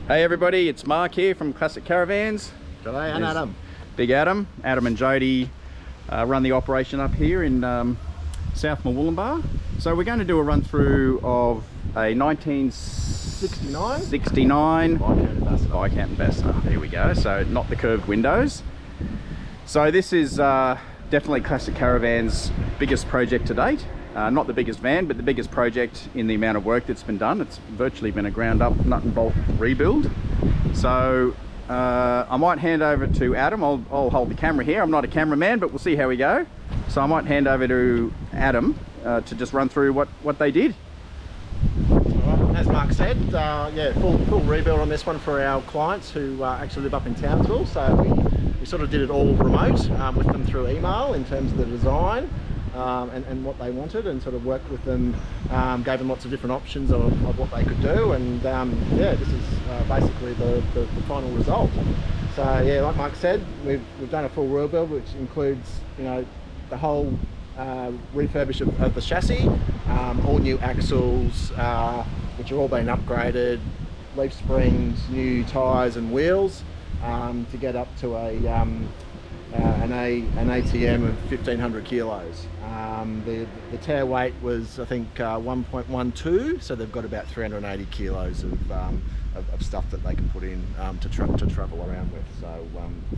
Hey everybody, it's Mark here from Classic Caravans. G'day, and Adam. Big Adam. Adam and Jody run the operation up here in South Murwillumbah. So we're going to do a run through of a 1969 Viscount Ambassador. There we go. So not the curved windows. So this is definitely Classic Caravans' biggest project to date. Not the biggest van, but the biggest project in the amount of work that's been done. It's virtually been a ground up nut and bolt rebuild. So I might hand over to Adam. I'll hold the camera here. I'm not a cameraman, but we'll see how we go. So I might hand over to Adam to just run through what they did. Right, as Mark said, yeah, full rebuild on this one for our clients who actually live up in Townsville. So we sort of did it all remote with them through email in terms of the design. And what they wanted, and sort of worked with them, gave them lots of different options of what they could do, and yeah, this is basically the final result. So yeah, like Mike said, we've done a full rebuild, which includes, you know, the whole refurbish of the chassis, all new axles, which are all been upgraded, leaf springs, new tyres and wheels, to get up to an ATM of 1,500 kilos. The tare weight was, I think, 1.12, so they've got about 380 kilos of stuff that they can put in to travel around with. So,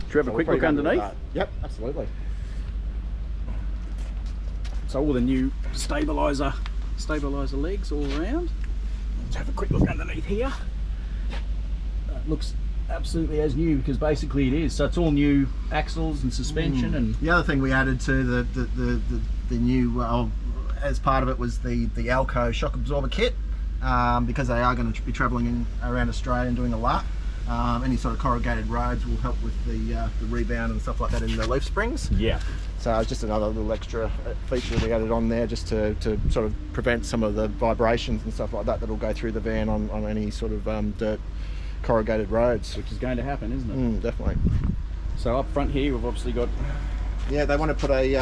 should we have a quick look underneath? Yep, absolutely. So all the new stabilizer legs all around. Let's have a quick look underneath here. Looks absolutely as new, because basically it is. So it's all new axles and suspension. And the other thing we added to the new, as part of it, was the Alco shock absorber kit, because they are going to be travelling around Australia and doing a lot. Any sort of corrugated roads will help with the rebound and stuff like that in the leaf springs. Yeah. So it's just another little extra feature we added on there, just to sort of prevent some of the vibrations and stuff like that that'll go through the van on any sort of dirt corrugated roads, which is going to happen, isn't it? Definitely. So up front here we've obviously got, yeah, they want to put a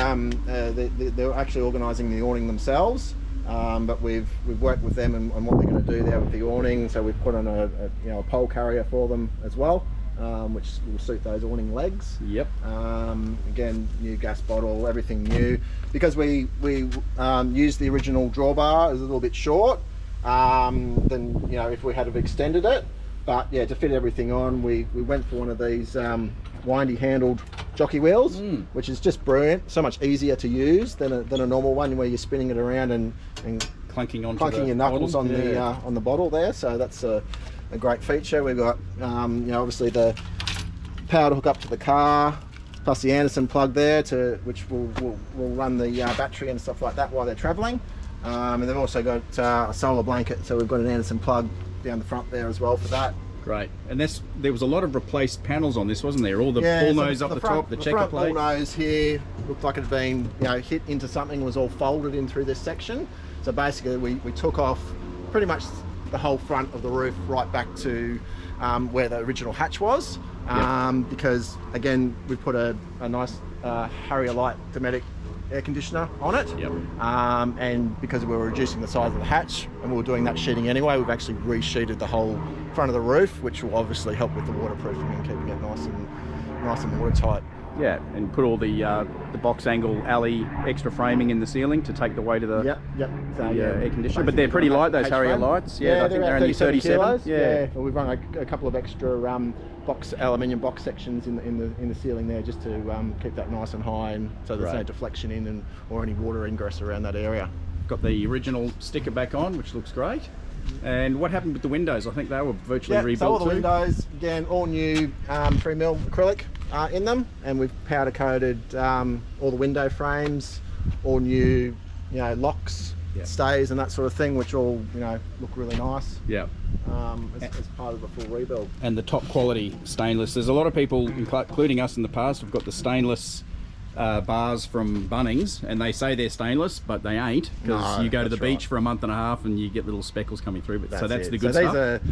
they're actually organising the awning themselves, but we've worked with them on what they're going to do there with the awning. So we've put on a pole carrier for them as well, which will suit those awning legs. Yep. Again, new gas bottle, everything new, because we used the original drawbar. It was a little bit short than, you know, if we had have extended it. But yeah, to fit everything on, we went for one of these windy handled jockey wheels, which is just brilliant. So much easier to use than a normal one, where you're spinning it around and clunking your knuckles on the bottle there. So that's a great feature. We've got obviously the power to hook up to the car, plus the Anderson plug there, which will run the battery and stuff like that while they're travelling. And they've also got a solar blanket, so we've got an Anderson plug down the front there as well for that. Great. And there was a lot of replaced panels on this, wasn't there? All the ball nose up the top, the checker plate. The ball nose here looked like it had been, hit into something, was all folded in through this section. So basically we took off pretty much the whole front of the roof right back to where the original hatch was, because again we put a nice Harrier Light Dometic air conditioner on it. Yep. And because we were reducing the size of the hatch and we were doing that sheeting anyway, we've actually re-sheeted the whole front of the roof, which will obviously help with the waterproofing and keeping it nice and watertight. Yeah, and put all the box angle alley extra framing in the ceiling to take the weight of the air conditioner. But they're pretty light, those Harrier lights. Yeah, I think they're only 37 kilos. Yeah. Well, we've run a couple of extra aluminium box sections in the ceiling there, just to keep that nice and high, and so there's no deflection in or any water ingress around that area. Got the original sticker back on, which looks great. And what happened with the windows? I think they were virtually rebuilt. So all the windows, again, all new 3mm acrylic in them, and we've powder coated all the window frames, all new locks, stays and that sort of thing, which all look really nice. Yeah. As part of the full rebuild. And the top quality stainless. There's a lot of people, including us in the past, have got the stainless bars from Bunnings, and they say they're stainless, but they ain't, because you go to the beach for a month and a half and you get little speckles coming through. But that's the good stuff. These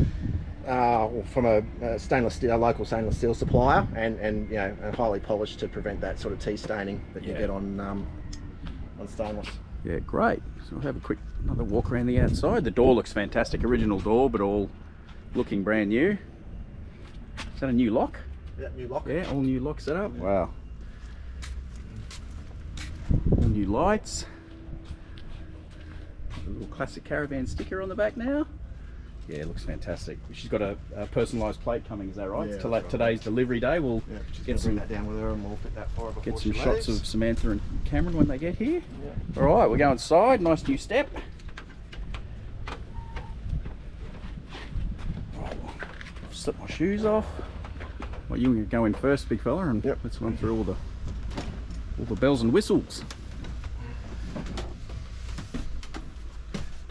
are from a stainless steel, local stainless steel supplier, and highly polished to prevent that sort of tea staining that you get on stainless. Yeah, great. So we'll have another walk around the outside. The door looks fantastic, original door, but all looking brand new. Is that a new lock? Yeah, new lock. Yeah, all new lock setup. Wow. All new lights. A little classic Caravan sticker on the back now. Yeah, it looks fantastic. She's got a personalised plate coming, is that right? Yeah, To today's delivery day, we'll get some that down with her and we'll fit that for her before get some she shots leaves. of Samantha and Cameron when they get here. Yeah. All right, we're going inside. Nice new step. Right, I'll slip my shoes off. Well, you can go in first, big fella, and let's run through all the bells and whistles.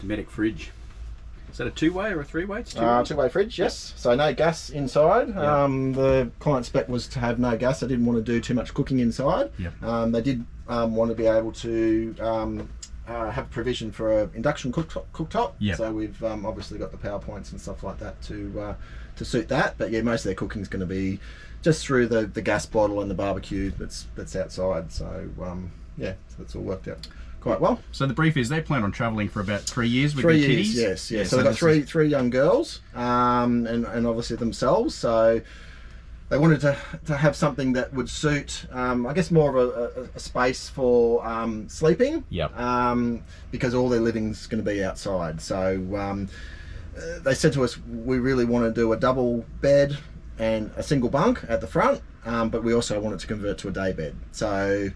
Dometic fridge. Is that a two-way or a three-way? It's two-way. Two-way fridge, yes. So no gas inside. Yep. The client spec was to have no gas. They didn't want to do too much cooking inside. Yep. They did want to be able to have provision for an induction cooktop. Yep. So we've obviously got the power points and stuff like that to suit that. But yeah, most of their cooking is going to be just through the gas bottle and the barbecue that's outside. So yeah, so that's all worked out quite well. So the brief is they plan on travelling for about 3 years with 3 their years, kiddies? yes. Yeah, so they've got three young girls, and obviously themselves. So they wanted to have something that would suit, I guess, more of a space for sleeping. Yep. Because all their living's going to be outside. So they said to us, we really want to do a double bed and a single bunk at the front, but we also wanted to convert to a day bed. So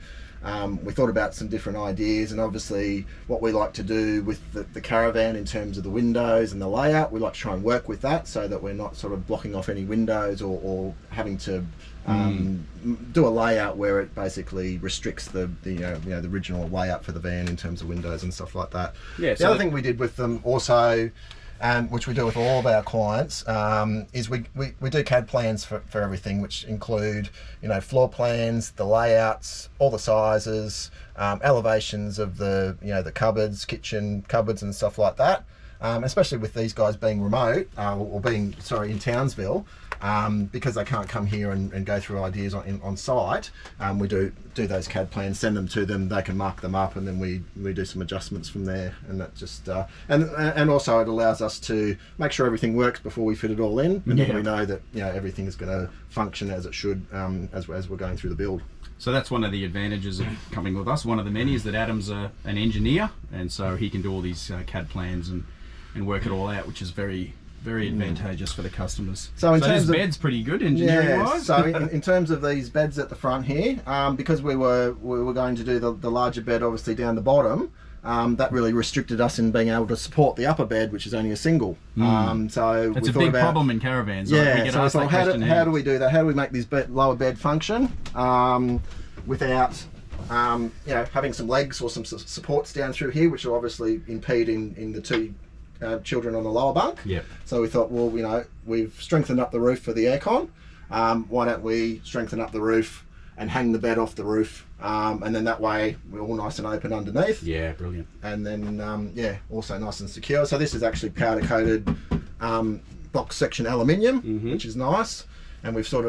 we thought about some different ideas, and obviously what we like to do with the Caravan in terms of the windows and the layout, we like to try and work with that so that we're not sort of blocking off any windows or having to do a layout where it basically restricts the original layout for the van in terms of windows and stuff like that. Yeah. The other thing we did with them also, which we do with all of our clients, is we do CAD plans for everything, which include floor plans, the layouts, all the sizes, elevations of the cupboards, kitchen cupboards and stuff like that. Especially with these guys being remote or being in Townsville, because they can't come here and go through ideas on site. We do those CAD plans, send them to them, they can mark them up, and then we do some adjustments from there. And that just and also it allows us to make sure everything works before we fit it all in, and then we know that everything is going to function as it should as we're going through the build. So that's one of the advantages of coming with us. One of the many is that Adam's an engineer, and so he can do all these CAD plans and work it all out, which is very, very advantageous for the customers. So in terms of bed's pretty good engineering wise. So in terms of these beds at the front here, because we were going to do the larger bed obviously down the bottom, that really restricted us in being able to support the upper bed, which is only a single. So that's a big problem in caravans. Yeah. We get so how do we do that? How do we make this lower bed function without having some legs or some supports down through here, which will obviously impede in the two children on the lower bunk. Yep. So we thought, well, we've strengthened up the roof for the aircon. Why don't we strengthen up the roof and hang the bed off the roof, and then that way we're all nice and open underneath. Yeah, brilliant. And then also nice and secure. So this is actually powder coated box section aluminium, which is nice, and we've sort of